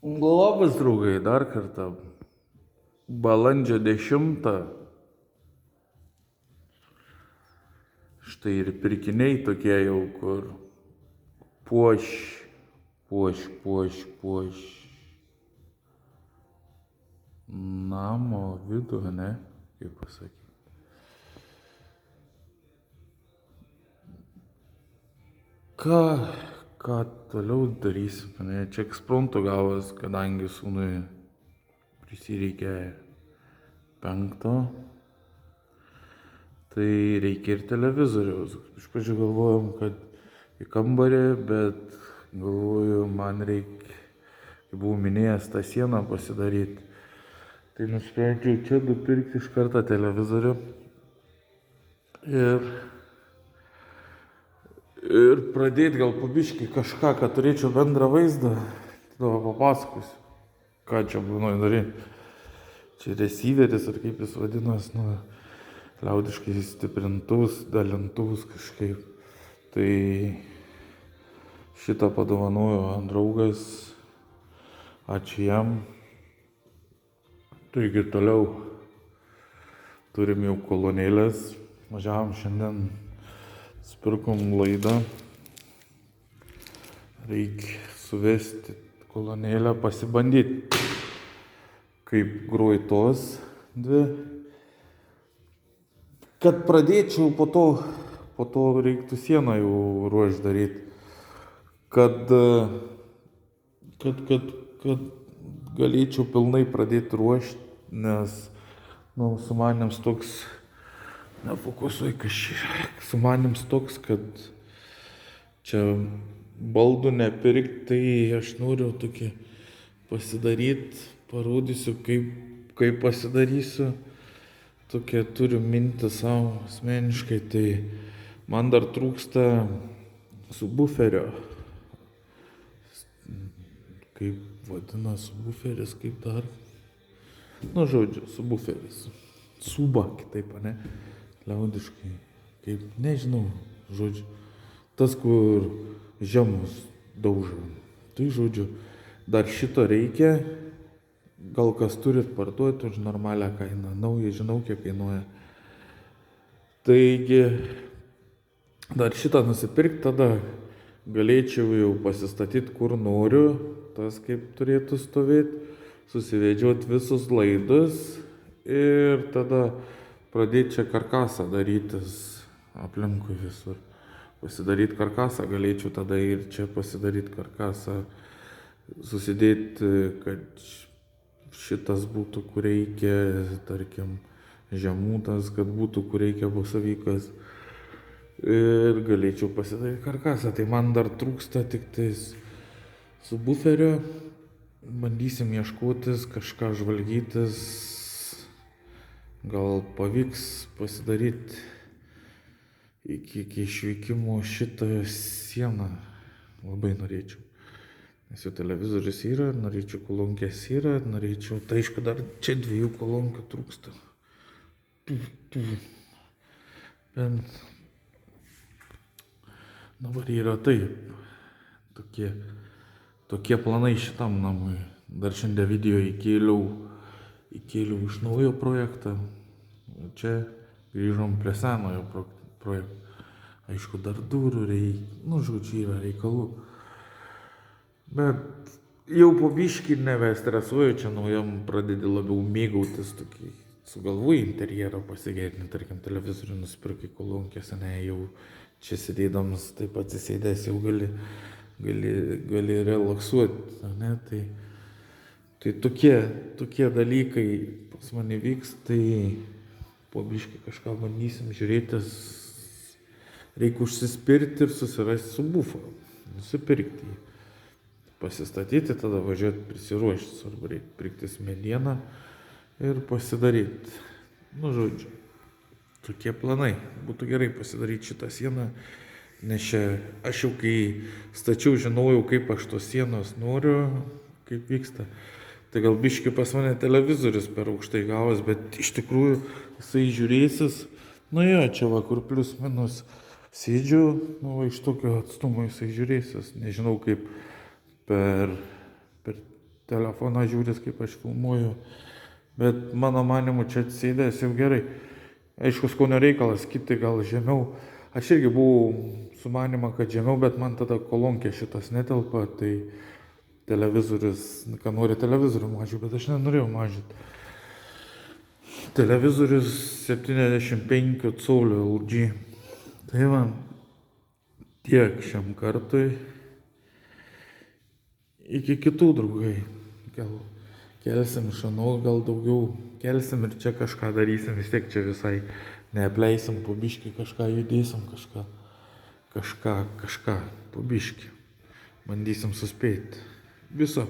Labas draugai, dar kartą. Balandžio 10. Štai ir pirkiniai tokie jau, kur puoš, puoš. Namo vidų, ne? Kaip pasakyti. Ką toliau darysim, ne? Čia ekspromto gavas, kadangi sūnui prisireikė 5. Tai reikia ir televizoriaus. Iš pradžių galvojom, kad į kambarį, bet galvoju, man reikia, kaip buvau minėjęs, tą sieną pasidaryti. Tai nusprendžiau čia nupirkti iš karto televizorių ir pradėti gal pabiškį kažką, kad turėčiau bendrą vaizdą. Tada papasakosiu, ką čia planuoju daryti. Čia receiveris, ar kaip jis vadinas, liaudiškai stiprintuvus, dalintuvus kažkaip. Tai šitą padovanojo draugas, ačiū jam. Taigi toliau turim jau kolonėlės, važiavom šiandien, spirkom laidą. Reikia suvesti kolonėlę, pasibandyti, kaip groja tos dvi. Kad pradėčiau, po to reiktų sieną jau ruošti daryti. Kad galėčiau pilnai pradėti ruošti, nes, sumanėms toks, nefokusuoju kažkiek, sumanėms toks, kad čia baldų nepirkti, tai aš noriu tokį pasidaryti, parodysiu, kaip pasidarysiu. Tokia turiu mintį savo asmeniškai, tai man dar trūksta subwooferio. Kaip vadina subwooferis, kaip dar? Žodžiu, subwooferis. Suba, kitaip, ne? Liaudiškai. Kaip, nežinau, žodžiu. Tas, kur žemus daužo. Tai, žodžiu, dar šito reikia. Gal kas turit parduoti už normalią kainą. Naują žinau, kiek kainuoja. Taigi, dar šitą nusipirkti, tada galėčiau jau pasistatyti, kur noriu. Tas kaip turėtų stovėti. Susivedžioti visus laidus. Ir tada pradėti čia karkasą darytis aplinkui visur. Pasidaryti karkasą galėčiau tada ir čia pasidaryti karkasą. Susidėti, kad šitas būtų, kur reikia, tarkim, žemūtas, kad būtų, kur reikia busavykas. Ir galėčiau pasidaryti karkasą. Tai man dar trūksta tik tais subwooferio. Bandysim ieškotis, kažką žvalgytis. Gal pavyks pasidaryti iki išvykimo šitą sieną. Labai norėčiau. Nes jau televizorius yra, norėčiau kolonkės yra, norėčiau, tai aišku, dar čia 2 kolonkių trūksta. Bet dabar yra taip, tokie planai šitam namui. Dar šiandien video įkėliau iš naujo projektą. Čia grįžom prie senojo projekto. Aišku, dar durų reikia, žodžiu, yra reikalų. Bet jau po biškį nebestresuoju, čia naujam pradedi labiau mėgautis tokį, sugalvoji interjerą pasigerinti, tarkim, televizorių nusipirkai kolonkės, jau čia sėdėdamas, taip atsisėdęs jau gali relaksuoti, ne, tai tokie dalykai pas mane vyks, tai po biškį kažką bandysim žiūrėtis, reikia užsispirti ir susirasti subwooferį, nusipirkti jį. Pasistatyti, tada važiuoti prisiruošti, svarbu reikia pirktis medieną ir pasidaryti. Žodžiu, tokie planai. Būtų gerai pasidaryti šitą sieną, nes čia aš jau kai stačiau, žinojau, kaip aš tos sienos noriu, kaip vyksta. Tai gal biškį pas mane televizorius per aukštai gavas, bet iš tikrųjų jisai žiūrėsis. Čia va, kur plius minus sėdžiu, iš tokio atstumo jisai žiūrėsis. Nežinau, kaip per telefoną žiūrit, kaip aš filmuoju. Bet mano manimu čia atsėdęs jau gerai. Aišku, skonio reikalas, kiti gal žemiau. Aš irgi buvau sumanimą, kad žemiau, bet man tada kolonkė šitas netelpa, tai televizorius, ką nori televizorių mažinti, bet aš nenorėjau mažinti. Televizorius 75 colio LG. Tai va, tiek šiam kartui. Iki kitų, draugai. Gal kelsim šanau, gal daugiau kelsim ir čia kažką darysim, vis tiek čia visai neapleisim, po biškį kažką judėsim, kažką, po biškį. Bandysim suspėti. Viso.